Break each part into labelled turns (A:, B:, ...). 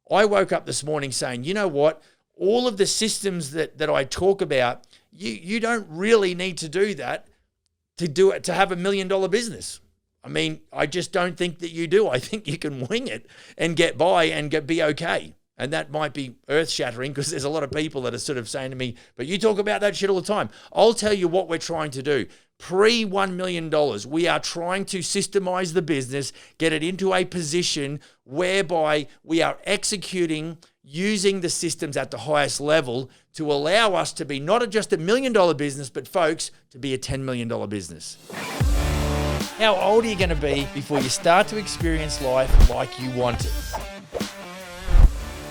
A: I woke up this morning saying, you know what? All of the systems that I talk about, you don't really need to do that to have $1 million business. I mean, I just don't think that you do. I think you can wing it and get by and be okay. And that might be earth-shattering because there's a lot of people that are sort of saying to me, but you talk about that shit all the time. I'll tell you what we're trying to do. Pre-$1 million, we are trying to systemize the business, get it into a position whereby we are executing using the systems at the highest level to allow us to be not just $1 million business, but folks, to be a $10 million business. How old are you going to be before you start to experience life like you want it?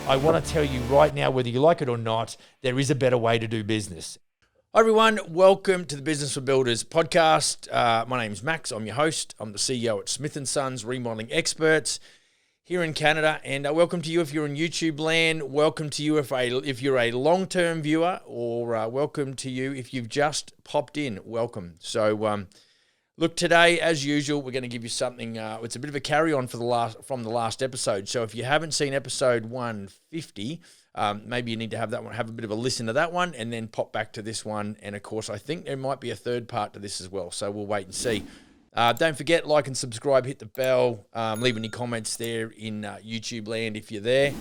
A: I want to tell you right now, whether you like it or not, there is a better way to do business. Hi everyone, welcome to the Business for Builders podcast. My name is Max, I'm your host. I'm the CEO at Smith & Sons Remodeling Experts here in Canada, and welcome to you if you're in YouTube land, welcome to you if you're a long-term viewer, or welcome to you if you've just popped in, welcome. So look, today, as usual, we're going to give you something, it's a bit of a carry-on from the last episode. So if you haven't seen episode 150, maybe you need to have that one, have a bit of a listen to that one, and then pop back to this one. And of course, I think there might be a third part to this as well. So we'll wait and see. Don't forget, like and subscribe, hit the bell, leave any comments there in YouTube land if you're there,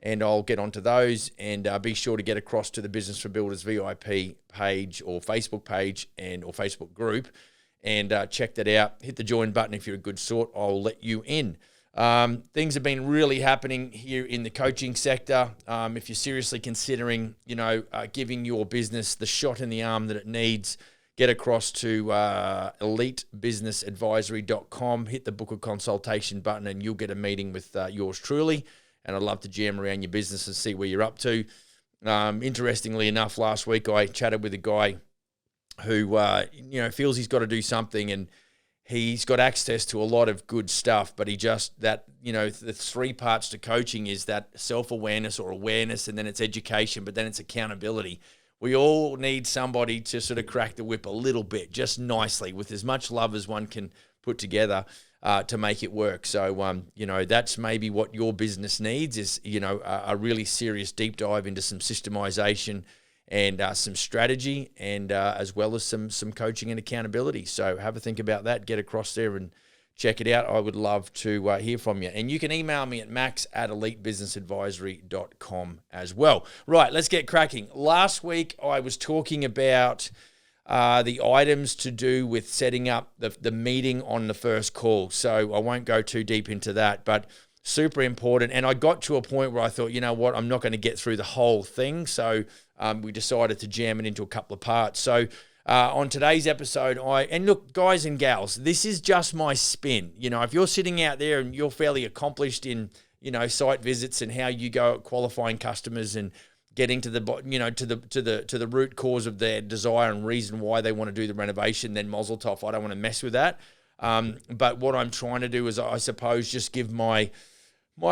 A: and I'll get onto those. And be sure to get across to the Business for Builders VIP page or Facebook page or Facebook group, and check that out. Hit the join button if you're a good sort. I'll let you in. Things have been really happening here in the coaching sector. If you're seriously considering, giving your business the shot in the arm that it needs, get across to elitebusinessadvisory.com, hit the book a consultation button, and you'll get a meeting with yours truly. And I'd love to jam around your business and see where you're up to. Interestingly enough, last week I chatted with a guy who feels he's got to do something, and he's got access to a lot of good stuff, but the three parts to coaching is that self-awareness or awareness, and then it's education, but then it's accountability. We all need somebody to sort of crack the whip a little bit, just nicely, with as much love as one can put together to make it work. So, that's maybe what your business needs is, a really serious deep dive into some systemization and some strategy, and as well as some coaching and accountability. So have a think about that. Get across there and check it out. I would love to hear from you. And you can email me at max@elitebusinessadvisory.com as well. Right, let's get cracking. Last week I was talking about the items to do with setting up the meeting on the first call. So I won't go too deep into that, but super important. And I got to a point where I thought, you know what, I'm not going to get through the whole thing. So we decided to jam it into a couple of parts. So on today's episode, and look, guys and gals, this is just my spin. If you're sitting out there and you're fairly accomplished in, site visits and how you go at qualifying customers and getting to the, to the root cause of their desire and reason why they want to do the renovation, then mazel tov. I don't want to mess with that. But what I'm trying to do is, I suppose, just give my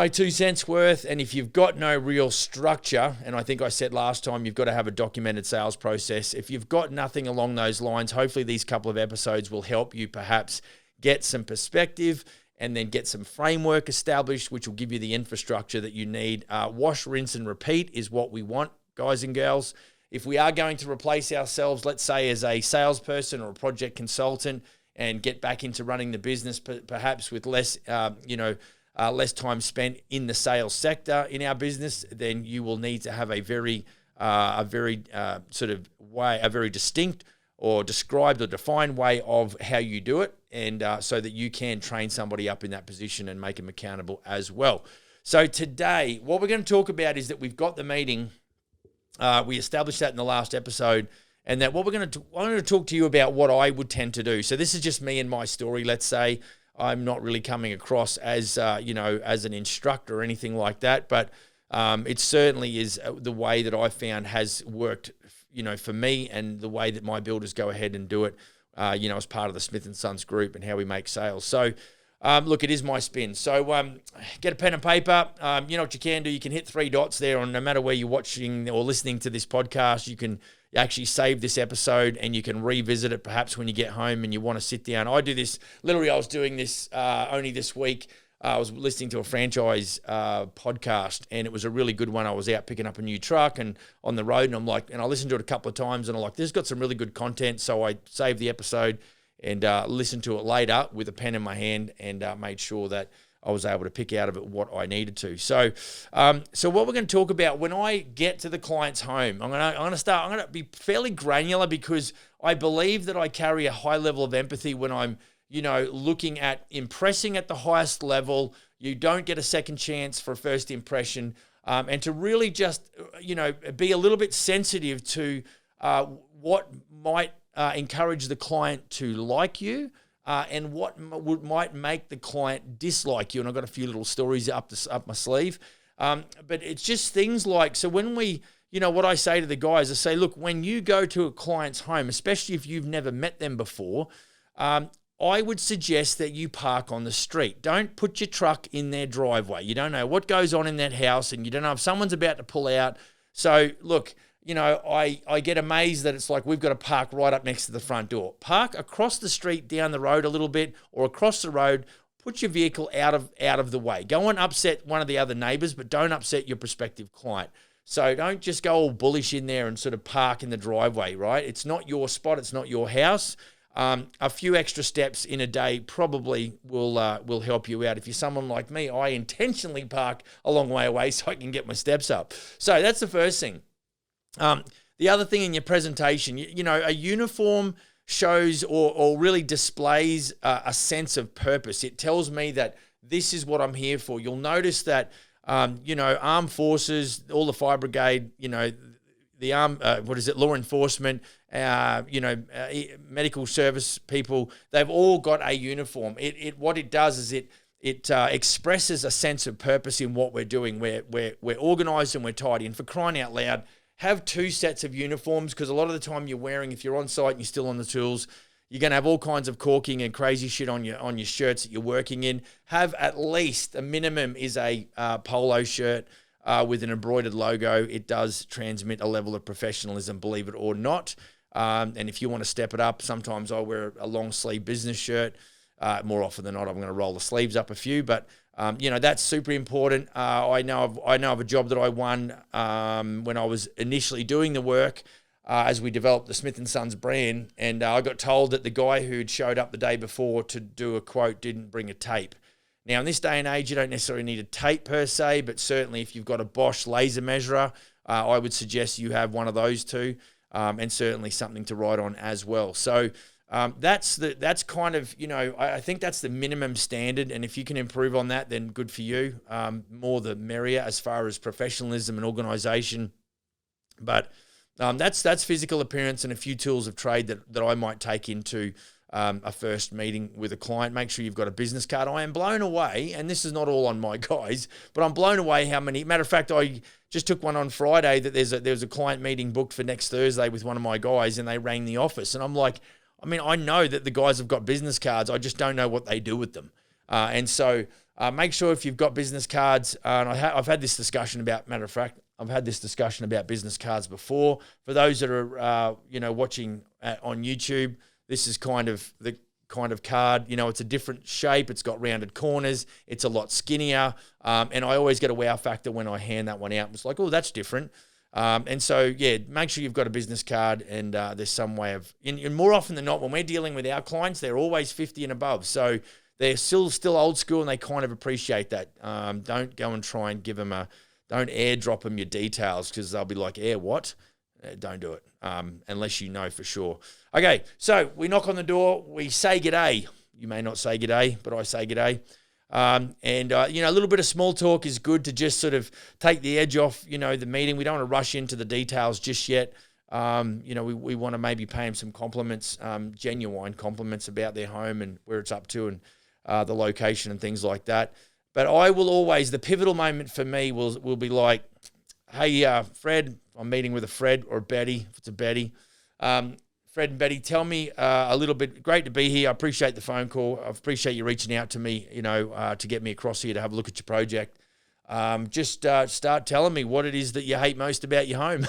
A: 2 cents worth. And if you've got no real structure, and I think I said last time, you've got to have a documented sales process. If you've got nothing along those lines, hopefully these couple of episodes will help you perhaps get some perspective and then get some framework established, which will give you the infrastructure that you need. Wash, rinse, and repeat is what we want, guys and girls. If we are going to replace ourselves, let's say as a salesperson or a project consultant, and get back into running the business, perhaps with less, less time spent in the sales sector in our business, then you will need to have a very distinct or described or defined way of how you do it, and so that you can train somebody up in that position and make them accountable as well. So today, what we're going to talk about is that we've got the meeting. We established that in the last episode. And that I'm going to talk to you about what I would tend to do. So this is just me and my story. Let's say I'm not really coming across as, as an instructor or anything like that. But it certainly is the way that I found has worked, for me, and the way that my builders go ahead and do it, as part of the Smith & Sons group and how we make sales. So, look, it is my spin. So get a pen and paper. You know what you can do? You can hit 3 dots there on no matter where you're watching or listening to this podcast. You can actually save this episode and you can revisit it perhaps when you get home and you want to sit down. I do this, literally I was doing this only this week. I was listening to a franchise podcast, and it was a really good one. I was out picking up a new truck and on the road, and I'm like, and I listened to it a couple of times, and I'm like, this has got some really good content. So I saved the episode and listened to it later with a pen in my hand, and made sure that I was able to pick out of it what I needed to. So, so what we're going to talk about when I get to the client's home, I'm going to be fairly granular, because I believe that I carry a high level of empathy when I'm, looking at impressing at the highest level. You don't get a second chance for a first impression, and to really just, be a little bit sensitive to what might encourage the client to like you, and what might make the client dislike you. And I've got a few little stories up my sleeve. But it's just things like, so when we, what I say to the guys, I say, look, when you go to a client's home, especially if you've never met them before, I would suggest that you park on the street. Don't put your truck in their driveway. You don't know what goes on in that house, and you don't know if someone's about to pull out. So look, I get amazed that it's like we've got to park right up next to the front door. Park across the street, down the road a little bit, or across the road. Put your vehicle out of the way. Go and upset one of the other neighbors, but don't upset your prospective client. So don't just go all bullish in there and sort of park in the driveway, right? It's not your spot. It's not your house. A few extra steps in a day probably will help you out. If you're someone like me, I intentionally park a long way away so I can get my steps up. So that's the first thing. The other thing in your presentation, a uniform shows or really displays a sense of purpose. It tells me that this is what I'm here for. You'll notice that, armed forces, all the fire brigade, the law enforcement, medical service people, they've all got a uniform. What it does is it expresses a sense of purpose in what we're doing. We're organized and we're tidy. And for crying out loud, have two sets of uniforms, because a lot of the time you're wearing, if you're on site and you're still on the tools, you're going to have all kinds of caulking and crazy shit on your shirts that you're working in. Have at least, a minimum is a polo shirt with an embroidered logo. It does transmit a level of professionalism, believe it or not. And if you want to step it up, sometimes I wear a long sleeve business shirt. More often than not, I'm going to roll the sleeves up a few, but that's super important. I know of a job that I won when I was initially doing the work as we developed the Smith & Sons brand, and I got told that the guy who'd showed up the day before to do a quote didn't bring a tape. Now, in this day and age, you don't necessarily need a tape per se, but certainly if you've got a Bosch laser measurer, I would suggest you have one of those two, and certainly something to write on as well. So that's kind of, I think that's the minimum standard. And if you can improve on that, then good for you. More the merrier as far as professionalism and organization. But that's physical appearance and a few tools of trade that I might take into a first meeting with a client. Make sure you've got a business card. I am blown away, and this is not all on my guys, but I'm blown away how many. Matter of fact, I just took one on Friday that there's a client meeting booked for next Thursday with one of my guys, and they rang the office, and I'm like, I know that the guys have got business cards. I just don't know what they do with them. And so make sure if you've got business cards, and I've had this discussion about, matter of fact, I've had this discussion about business cards before. For those that are, watching on YouTube, this is kind of the kind of card. It's a different shape. It's got rounded corners. It's a lot skinnier. And I always get a wow factor when I hand that one out. It's like, oh, that's different. And so, make sure you've got a business card, and there's some way of, and more often than not, when we're dealing with our clients, they're always 50 and above. So they're still old school, and they kind of appreciate that. Don't go and try and don't airdrop them your details, because they'll be like, what? Don't do it, unless you know for sure. Okay, so we knock on the door, we say g'day. You may not say g'day, but I say g'day. A little bit of small talk is good to just sort of take the edge off, the meeting. We don't want to rush into the details just yet. We want to maybe pay them some compliments, genuine compliments about their home and where it's up to, and the location and things like that. But I will always, the pivotal moment for me will be like, hey, Fred, I'm meeting with a Fred or a Betty, if it's a Betty. Fred and Betty, tell me a little bit. Great to be here. I appreciate the phone call. I appreciate you reaching out to me, to get me across here to have a look at your project. Just start telling me what it is that you hate most about your home.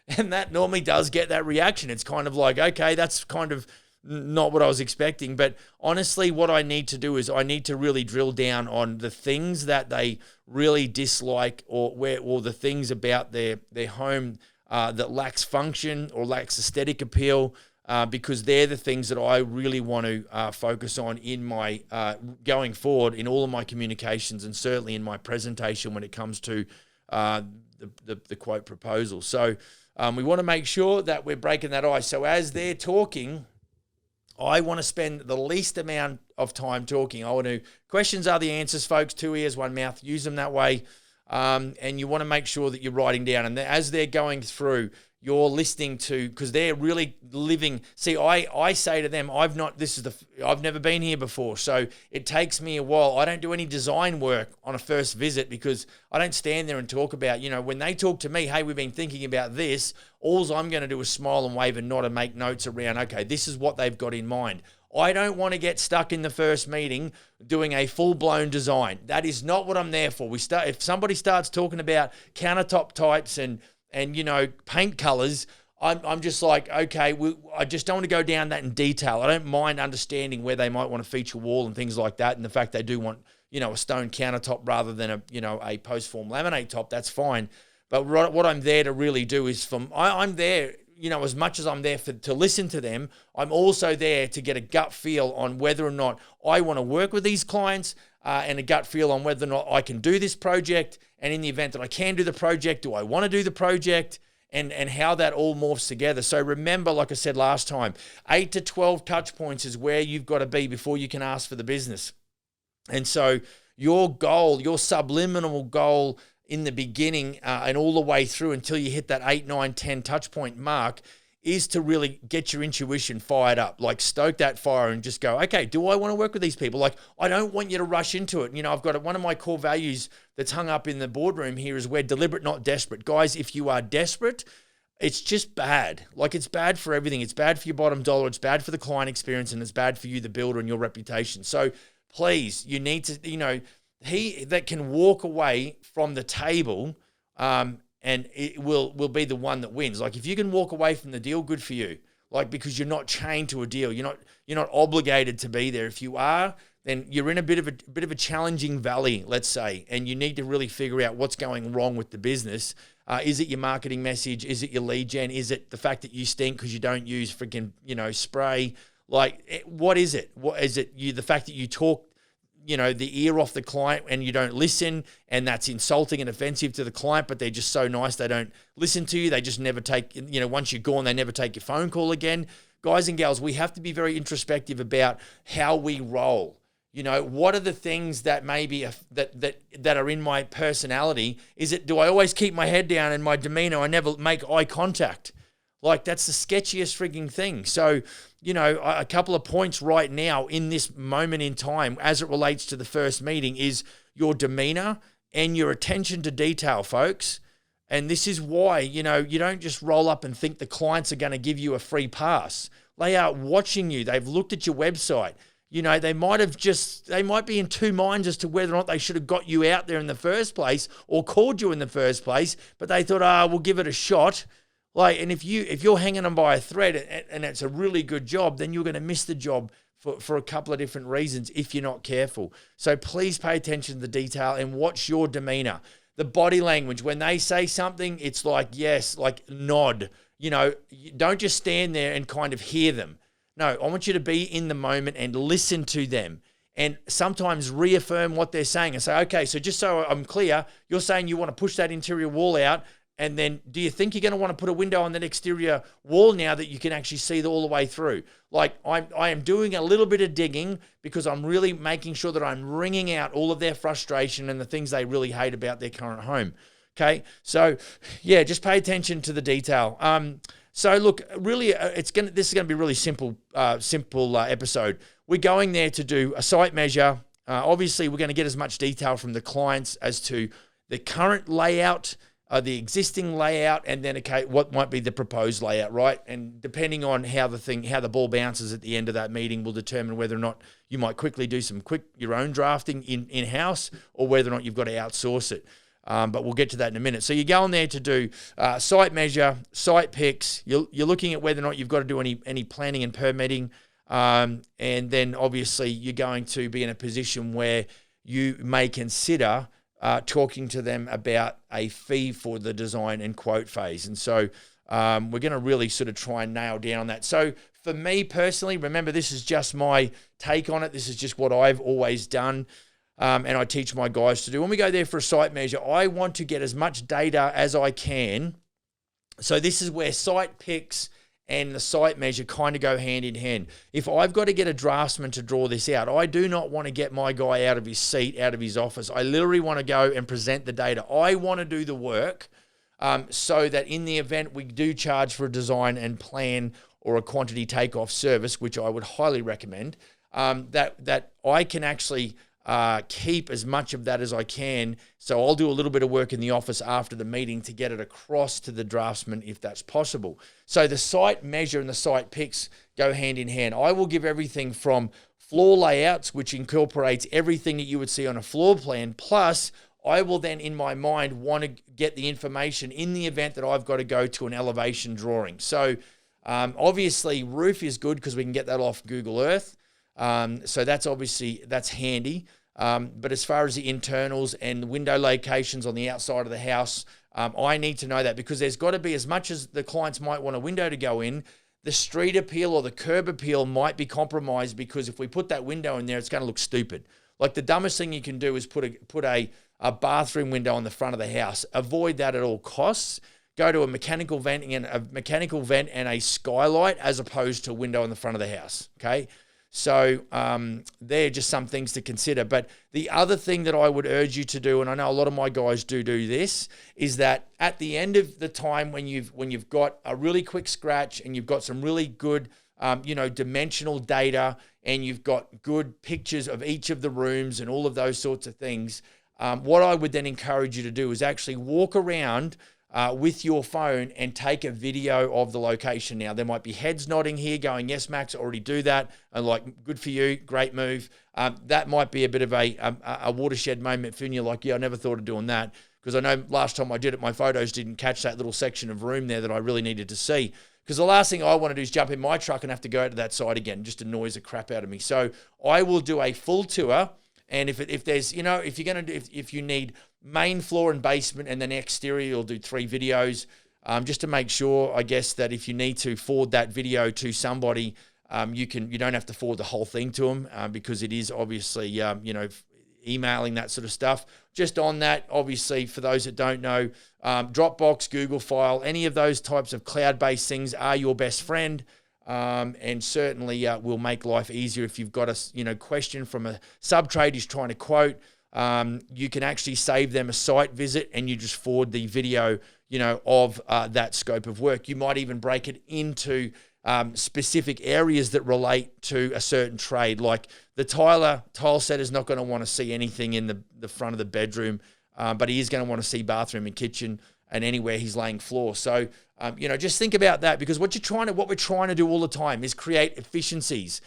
A: And that normally does get that reaction. It's kind of like, okay, that's kind of not what I was expecting. But honestly, what I need to do is I need to really drill down on the things that they really dislike, or the things about their home that lacks function or lacks aesthetic appeal, because they're the things that I really want to focus on in my going forward in all of my communications, and certainly in my presentation when it comes to the quote proposal. So we want to make sure that we're breaking that ice. So as they're talking, I want to spend the least amount of time talking. Questions are the answers, folks. 2 ears, 1 mouth. Use them that way. And you want to make sure that you're writing down. And as they're going through, you're listening to, because they're really living. See, I say to them, I've never been here before. So it takes me a while. I don't do any design work on a first visit, because I don't stand there and talk about, when they talk to me, hey, we've been thinking about this, all I'm going to do is smile and wave and nod and make notes around, okay, this is what they've got in mind. I don't want to get stuck in the first meeting doing a full-blown design. That is not what I'm there for. If somebody starts talking about countertop types and paint colors, I'm just like, okay, I just don't want to go down that in detail. I don't mind understanding where they might want to feature wall and things like that, and the fact they do want, a stone countertop rather than a post-form laminate top. That's fine. But what I'm there to really do is I'm there, as much as I'm there to listen to them, I'm also there to get a gut feel on whether or not I want to work with these clients, and a gut feel on whether or not I can do this project. And in the event that I can do the project, do I want to do the project, and how that all morphs together. So remember, like I said last time, 8 to 12 touch points is where you've got to be before you can ask for the business. And so your goal, your subliminal goal in the beginning and all the way through until you hit that 8, 9, 10 touch point mark is to really get your intuition fired up, like stoke that fire and just go, okay, do I want to work with these people? Like, I don't want you to rush into it. I've got one of my core values that's hung up in the boardroom here is we're deliberate, not desperate. Guys, if you are desperate, it's just bad. Like, it's bad for everything. It's bad for your bottom dollar. It's bad for the client experience, and it's bad for you, the builder, and your reputation. So please, you need to, he that can walk away from the table, and it will be the one that wins. Like, if you can walk away from the deal, good for you. Like, because you're not chained to a deal. You're not obligated to be there. If you are, then you're in a bit of a challenging valley, let's say, and you need to really figure out what's going wrong with the business. Is it your marketing message? Is it your lead gen? Is it the fact that you stink because you don't use freaking, spray? Like, what is it? What is it? The fact that you talk the ear off the client and you don't listen, and that's insulting and offensive to the client, but they're just so nice they don't listen to you. They just never take, once you're gone, they never take your phone call again. Guys and gals, we have to be very introspective about how we roll. What are the things that maybe that are in my personality? Do I always keep my head down and my demeanor? I never make eye contact. Like, that's the sketchiest frigging thing. So, a couple of points right now in this moment in time as it relates to the first meeting is your demeanor and your attention to detail, folks. And this is why, you don't just roll up and think the clients are going to give you a free pass. They are watching you. They've looked at your website. They might be in two minds as to whether or not they should have got you out there in the first place or called you in the first place, but they thought, we'll give it a shot. Like, and if you're hanging them by a thread and it's a really good job, then you're going to miss the job for a couple of different reasons if you're not careful. So please pay attention to the detail and watch your demeanor. The body language, when they say something, it's like, yes, like nod. Don't just stand there and kind of hear them. No, I want you to be in the moment and listen to them, and sometimes reaffirm what they're saying and say, okay, so just so I'm clear, you're saying you want to push that interior wall out. And then do you think you're going to want to put a window on that exterior wall now that you can actually see all the way through? Like, I am doing a little bit of digging because I'm really making sure that I'm wringing out all of their frustration and the things they really hate about their current home. Okay. So yeah, just pay attention to the detail. So look, really, this is going to be a really simple episode. We're going there to do a site measure. Obviously, we're going to get as much detail from the clients as to the current layout, the existing layout, and then what might be the proposed layout, right? And depending on how the ball bounces at the end of that meeting will determine whether or not you might quickly do your own drafting in-house or whether or not you've got to outsource it. But we'll get to that in a minute. So you're going there to do site measure, site picks. You're looking at whether or not you've got to do any planning and permitting. And then obviously you're going to be in a position where you may consider talking to them about a fee for the design and quote phase. And so we're going to really sort of try and nail down on that. So for me personally, remember, this is just my take on it. This is just what I've always done. And I teach my guys to do. When we go there for a site measure, I want to get as much data as I can. So this is where site pics and the site measure kind of go hand in hand. If I've got to get a draftsman to draw this out, I do not want to get my guy out of his seat, out of his office. I literally want to go and present the data. I want to do the work so that in the event we do charge for a design and plan or a quantity takeoff service, which I would highly recommend, that I can actually keep as much of that as I can. So I'll do a little bit of work in the office after the meeting to get it across to the draftsman if that's possible. So the site measure and the site pics go hand in hand. I will give everything from floor layouts, which incorporates everything that you would see on a floor plan, plus I will then in my mind want to get the information in the event that I've got to go to an elevation drawing. So obviously roof is good because we can get that off Google Earth. So that's handy. But as far as the internals and the window locations on the outside of the house, I need to know that because there's got to be, as much as the clients might want a window to go in, the street appeal or the curb appeal might be compromised because if we put that window in there, it's going to look stupid. Like the dumbest thing you can do is put a bathroom window on the front of the house. Avoid that at all costs. Go to a mechanical vent and a skylight as opposed to a window on the front of the house. Okay. So they're just some things to consider. But the other thing that I would urge you to do, and I know a lot of my guys do this, is that at the end of the time when you've got a really quick scratch and you've got some really good dimensional data and you've got good pictures of each of the rooms and all of those sorts of things, what I would then encourage you to do is actually walk around with your phone and take a video of the location. Now, there might be heads nodding here going, yes, Max, I already do that. And like, good for you, great move. That might be a bit of a watershed moment for you, like, yeah, I never thought of doing that. Because I know last time I did it, my photos didn't catch that little section of room there that I really needed to see. Because the last thing I want to do is jump in my truck and have to go to that site again, just annoys the crap out of me. So I will do a full tour. And if you need main floor and basement and then exterior, you'll do 3 videos just to make sure, I guess, that if you need to forward that video to somebody, you don't have to forward the whole thing to them because it is obviously, emailing, that sort of stuff. Just on that, obviously, for those that don't know, Dropbox, Google File, any of those types of cloud-based things are your best friend. And certainly will make life easier if you've got a question from a sub-trade who's trying to quote. You can actually save them a site visit and you just forward the video, of that scope of work. You might even break it into specific areas that relate to a certain trade. Like the tile setter is not going to want to see anything in the front of the bedroom, but he is going to want to see bathroom and kitchen and anywhere he's laying floor. So, just think about that because what we're trying to do all the time is create efficiencies.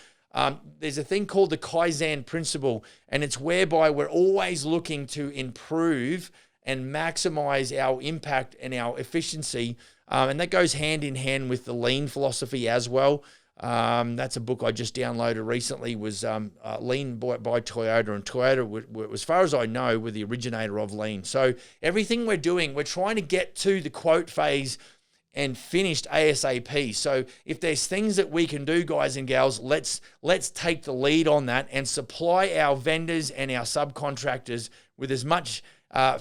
A: There's a thing called the Kaizen principle, and it's whereby we're always looking to improve and maximize our impact and our efficiency. And that goes hand in hand with the lean philosophy as well. That's a book I just downloaded recently, was Lean by Toyota, and Toyota, as far as I know, were the originator of Lean. So everything we're doing, we're trying to get to the quote phase and finished ASAP. So if there's things that we can do, guys and gals, let's take the lead on that and supply our vendors and our subcontractors with as much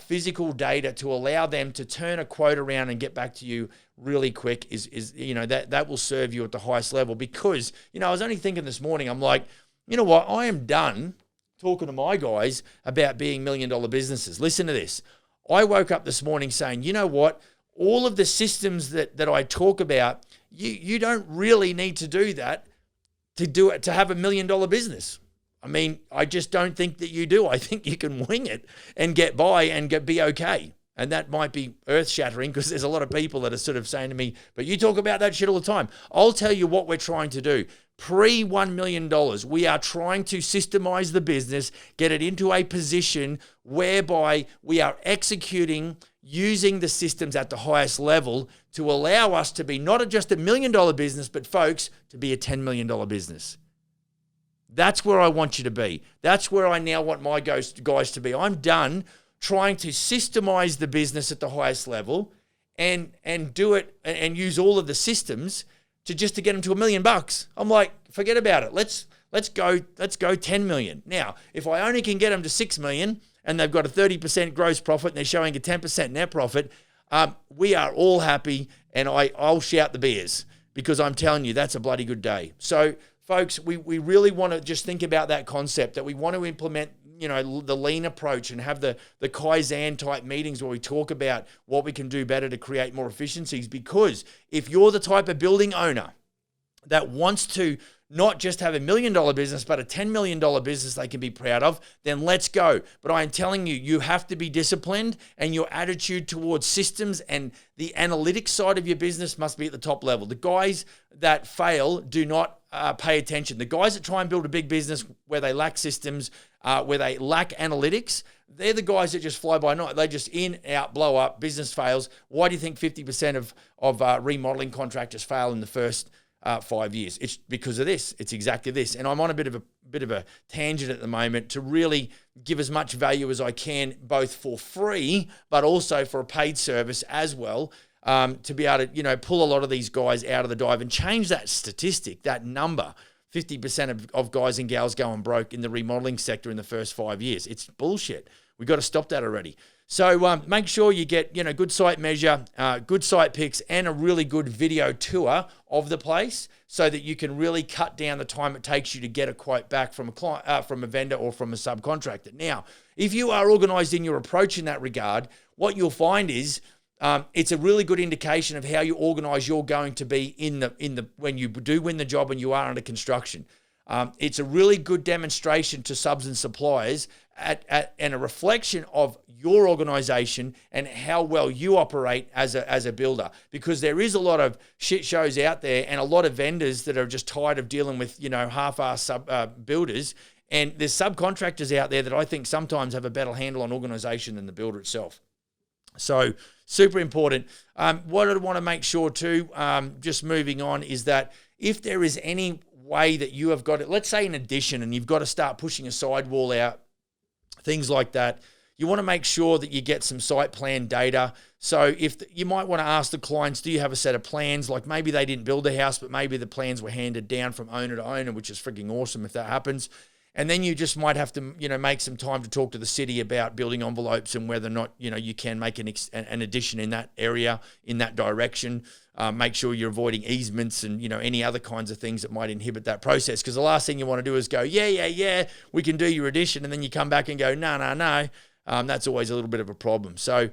A: physical data to allow them to turn a quote around and get back to you really quick that will serve you at the highest level. Because, I was only thinking this morning, I'm like, you know what? I am done talking to my guys about being $1 million businesses. Listen to this. I woke up this morning saying, you know what? All of the systems that I talk about, you don't really need to do that to have $1 million business. I mean, I just don't think that you do. I think you can wing it and get by and be okay. And that might be earth-shattering because there's a lot of people that are sort of saying to me, but you talk about that shit all the time. I'll tell you what we're trying to do. Pre-$1 million, we are trying to systemize the business, get it into a position whereby we are executing using the systems at the highest level to allow us to be not just $1 million business, but folks, to be a $10 million business. That's where I want you to be. That's where I now want my guys to be. I'm done trying to systemize the business at the highest level and do it and use all of the systems to get them to $1 million. I'm like, forget about it. Let's go 10 million. Now, if I only can get them to 6 million and they've got a 30% gross profit and they're showing a 10% net profit, we are all happy, and I'll shout the beers, because I'm telling you, that's a bloody good day. So folks, we really want to just think about that concept, that we want to implement, the lean approach and have the Kaizen type meetings where we talk about what we can do better to create more efficiencies. Because if you're the type of building owner that wants to not just have $1 million business, but a $10 million business they can be proud of, then let's go. But I am telling you, you have to be disciplined, and your attitude towards systems and the analytics side of your business must be at the top level. The guys that fail do not pay attention. The guys that try and build a big business where they lack systems, where they lack analytics, they're the guys that just fly by night. They just in, out, blow up, business fails. Why do you think 50% of remodeling contractors fail in the first 5 years? It's because of this. It's exactly this. And I'm on a bit of a tangent at the moment to really give as much value as I can, both for free, but also for a paid service as well, to be able to, pull a lot of these guys out of the dive and change that statistic, that number. 50% of guys and gals going broke in the remodeling sector in the first 5 years. It's bullshit. We've got to stop that already. So make sure you get, good site measure, good site pics, and a really good video tour of the place, so that you can really cut down the time it takes you to get a quote back from a client, from a vendor or from a subcontractor. Now, if you are organized in your approach in that regard, what you'll find is it's a really good indication of how you organize you're going to be in the when you do win the job and you are under construction. It's a really good demonstration to subs and suppliers and a reflection of your organization and how well you operate as a builder, because there is a lot of shit shows out there and a lot of vendors that are just tired of dealing with half-assed builders, and there's subcontractors out there that I think sometimes have a better handle on organization than the builder itself. So super important. What I want to make sure too, just moving on, is that if there is any way that you have got it, let's say an addition and you've got to start pushing a sidewall out, things like that, you want to make sure that you get some site plan data. So you might want to ask the clients, do you have a set of plans? Like maybe they didn't build the house, but maybe the plans were handed down from owner to owner, which is freaking awesome if that happens. And then you just might have to, make some time to talk to the city about building envelopes and whether or not, you can make an addition in that area, in that direction. Make sure you're avoiding easements and, any other kinds of things that might inhibit that process. Because the last thing you want to do is go, yeah, we can do your addition. And then you come back and go, no. That's always a little bit of a problem. So,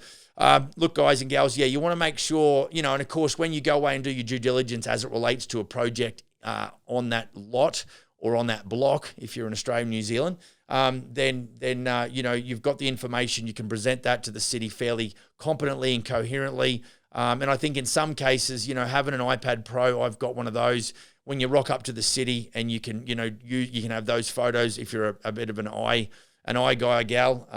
A: look, guys and gals, you want to make sure, and of course, when you go away and do your due diligence as it relates to a project on that lot, or on that block, if you're in Australia, New Zealand, then you've got the information. You can present that to the city fairly competently and coherently. And I think in some cases, having an iPad Pro, I've got one of those. When you rock up to the city and you can, you can have those photos. If you're a bit of an eye guy, gal,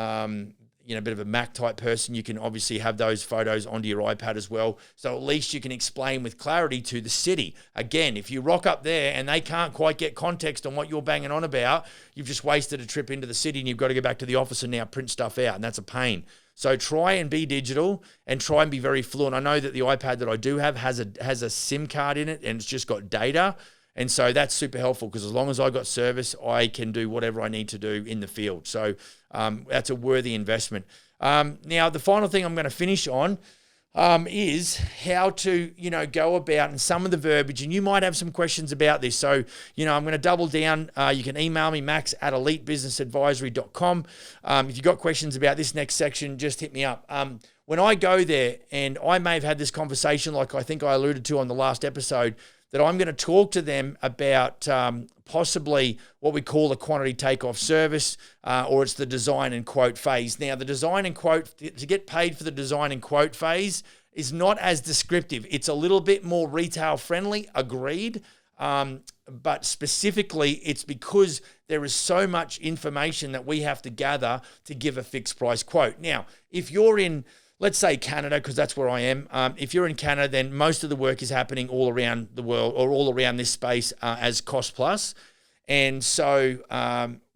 A: a bit of a Mac type person, you can obviously have those photos onto your iPad as well. So at least you can explain with clarity to the city. Again, if you rock up there and they can't quite get context on what you're banging on about, you've just wasted a trip into the city and you've got to go back to the office and now print stuff out, and that's a pain. So try and be digital and try and be very fluent. I know that the iPad that I do have has a SIM card in it and it's just got data. And so that's super helpful, because as long as I got service, I can do whatever I need to do in the field. So that's a worthy investment. Now, the final thing I'm going to finish on is how to, go about, and some of the verbiage, and you might have some questions about this. So, I'm going to double down. You can email me, max@elitebusinessadvisory.com. If you've got questions about this next section, just hit me up. When I go there, and I may have had this conversation like I think I alluded to on the last episode, that I'm going to talk to them about possibly what we call a quantity takeoff service, or it's the design and quote phase. Now, the design and quote, to get paid for the design and quote phase is not as descriptive. It's a little bit more retail friendly, agreed. But specifically, it's because there is so much information that we have to gather to give a fixed price quote. Now, if you're in, let's say Canada, because that's where I am. If you're in Canada, then most of the work is happening all around the world, or all around this space as cost plus. And so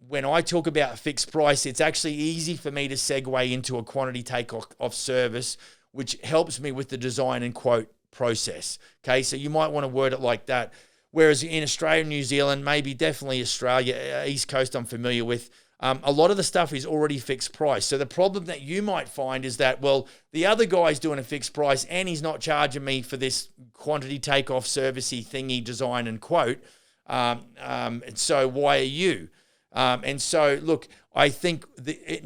A: when I talk about fixed price, it's actually easy for me to segue into a quantity take-off service, which helps me with the design and quote process. Okay, so you might want to word it like that. Whereas in Australia and New Zealand, maybe definitely Australia, East Coast I'm familiar with, a lot of the stuff is already fixed price. So the problem that you might find is that, well, the other guy's doing a fixed price and he's not charging me for this quantity takeoff servicey thingy design and quote. And so why are you? And so, look, I think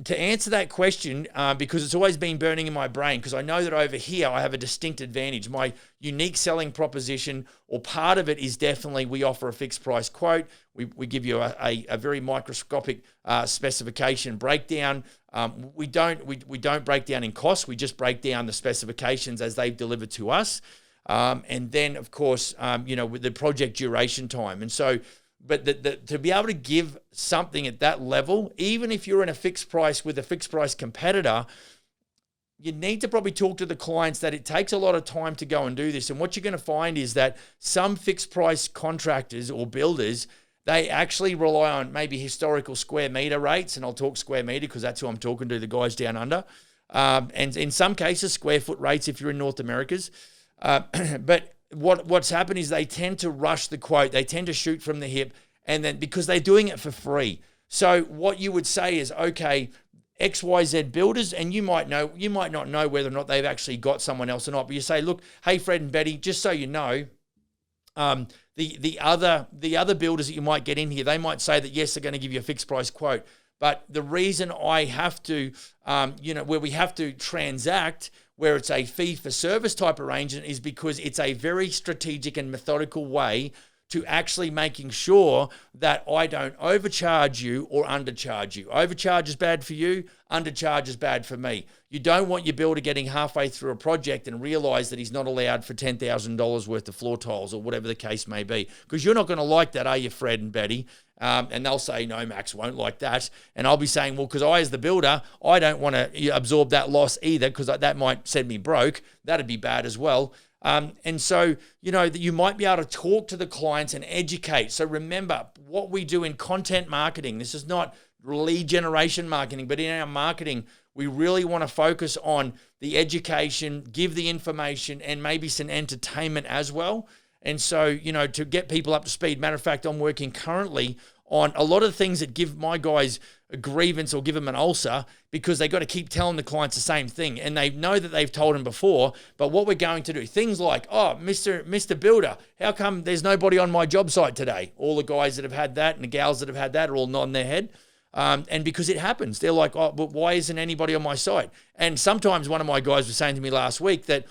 A: to answer that question, because it's always been burning in my brain, because I know that over here I have a distinct advantage. My unique selling proposition, or part of it, is definitely we offer a fixed price quote. We give you a very microscopic specification breakdown. We don't break down in costs. We just break down the specifications as they've delivered to us. And then, of course, with the project duration time. And so, but to be able to give something at that level, even if you're in a fixed price with a fixed price competitor, you need to probably talk to the clients that it takes a lot of time to go and do this. And what you're going to find is that some fixed price contractors or builders, they actually rely on maybe historical square meter rates. And I'll talk square meter because that's who I'm talking to, the guys down under. And in some cases, square foot rates if you're in North America's. But what's happened is they tend to rush the quote. They tend to shoot from the hip, and then because they're doing it for free. So what you would say is, okay, XYZ builders, and you might not know whether or not they've actually got someone else or not, but you say, look, hey, Fred and Betty, just so you know, the other builders that you might get in here, they might say that, yes, they're going to give you a fixed price quote. But the reason I have to, where we have to transact, where it's a fee-for-service type arrangement, is because it's a very strategic and methodical way to actually making sure that I don't overcharge you or undercharge you. Overcharge is bad for you, undercharge is bad for me. You don't want your builder getting halfway through a project and realize that he's not allowed for $10,000 worth of floor tiles or whatever the case may be, because you're not going to like that, are you, Fred and Betty? And they'll say, no, Max won't like that. And I'll be saying, well, because I, as the builder, I don't want to absorb that loss either, because that might send me broke. That'd be bad as well. And so, you might be able to talk to the clients and educate. So remember, what we do in content marketing, this is not lead generation marketing, but in our marketing, we really want to focus on the education, give the information, and maybe some entertainment as well. And so, to get people up to speed. Matter of fact, I'm working currently on a lot of things that give my guys a grievance or give them an ulcer, because they got to keep telling the clients the same thing. And they know that they've told them before, but what we're going to do, things like, oh, Mr. Builder, how come there's nobody on my job site today? All the guys that have had that and the gals that have had that are all nodding their head. And because it happens, they're like, oh, but why isn't anybody on my site? And sometimes one of my guys was saying to me last week that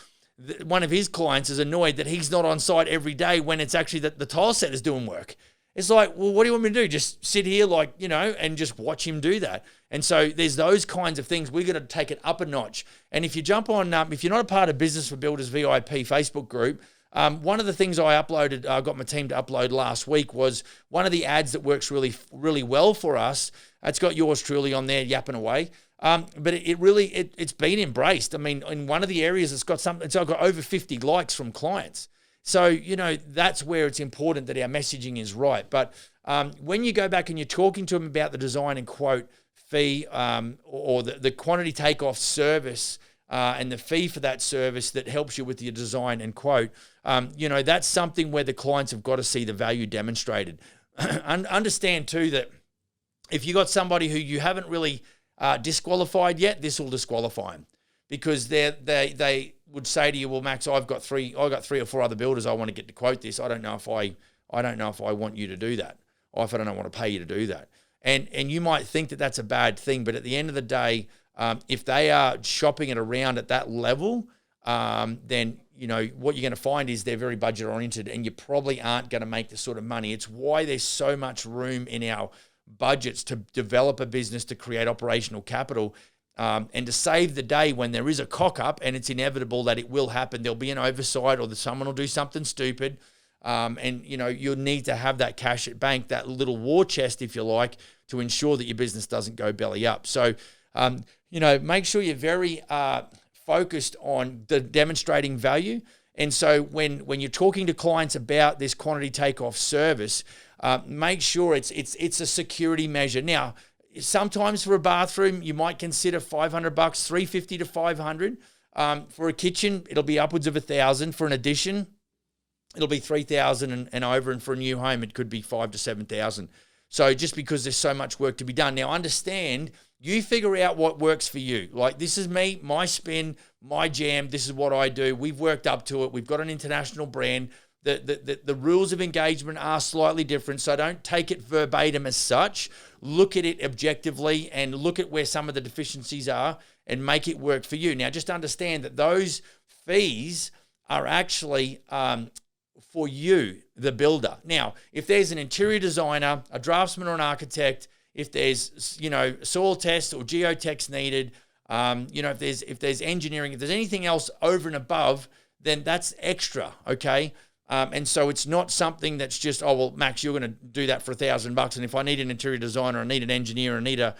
A: one of his clients is annoyed that he's not on site every day when it's actually that the tile set is doing work. It's like, well, what do you want me to do? Just sit here and just watch him do that. And so there's those kinds of things. We're going to take it up a notch. And if you jump on, if you're not a part of Business for Builders VIP Facebook group, one of the things I got my team to upload last week was one of the ads that works really, really well for us. It's got yours truly on there yapping away. But it's been embraced. I mean, in one of the areas, it's got over 50 likes from clients. So, that's where it's important that our messaging is right. But when you go back and you're talking to them about the design and quote fee or the quantity takeoff service and the fee for that service that helps you with your design and quote, that's something where the clients have got to see the value demonstrated. Understand too that if you got somebody who you haven't really disqualified yet, this will disqualify them, because they would say to you, well, Max, I got 3 or 4 other builders I want to get to quote this. I don't know if I want you to do that, or if I don't want to pay you to do that. And you might think that that's a bad thing, but at the end of the day, if they are shopping it around at that level, then what you're going to find is they're very budget oriented, and you probably aren't going to make the sort of money. It's why there's so much room in our budgets to develop a business, to create operational capital, and to save the day when there is a cock up, and it's inevitable that it will happen. There'll be an oversight, or someone will do something stupid. And you'll need to have that cash at bank, that little war chest, if you like, to ensure that your business doesn't go belly up. So, make sure you're very focused on demonstrating value. And so when you're talking to clients about this quantity takeoff service, make sure it's a security measure. Now, sometimes for a bathroom, you might consider $500, $350 to $500. For a kitchen, it'll be upwards of $1,000. For an addition, it'll be $3,000 and over. And for a new home, it could be $5,000 to $7,000. So just because there's so much work to be done. Now, understand, you figure out what works for you. Like, this is me, my spin, my jam. This is what I do. We've worked up to it. We've got an international brand. The rules of engagement are slightly different, so don't take it verbatim as such. Look at it objectively and look at where some of the deficiencies are and make it work for you. Now, just understand that those fees are actually for you, the builder. Now, if there's an interior designer, a draftsman or an architect, if there's, soil tests or geotechs needed, if there's engineering, if there's anything else over and above, then that's extra, okay? And so it's not something that's just, oh, well, Max, you're going to do that for $1,000. And if I need an interior designer, I need an engineer, I need a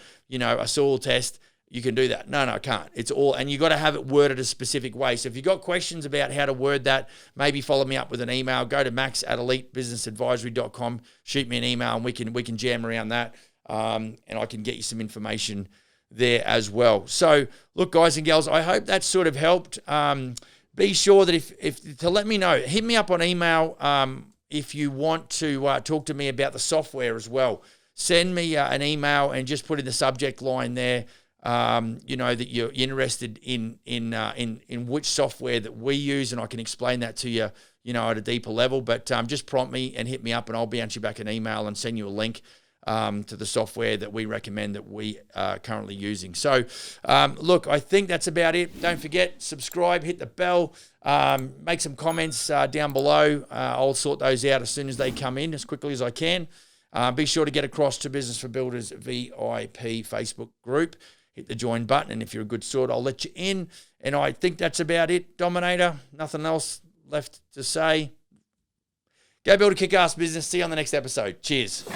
A: soil test, you can do that. No, I can't. It's all, and you got to have it worded a specific way. So if you've got questions about how to word that, maybe follow me up with an email. Go to max@elitebusinessadvisory.com, shoot me an email, and we can jam around that. And I can get you some information there as well. So look, guys and gals, I hope that sort of helped. Be sure that if to let me know, hit me up on email if you want to talk to me about the software as well. Send me an email and just put in the subject line there, that you're interested in which software that we use, and I can explain that to you, at a deeper level. But just prompt me and hit me up, and I'll bounce you back an email and send you a link to the software that we recommend that we are currently using. So, look, I think that's about it. Don't forget, subscribe, hit the bell, make some comments down below. I'll sort those out as soon as they come in, as quickly as I can. Be sure to get across to Business for Builders VIP Facebook group. Hit the join button, and if you're a good sort, I'll let you in. And I think that's about it, Dominator. Nothing else left to say. Go build a kick-ass business. See you on the next episode. Cheers.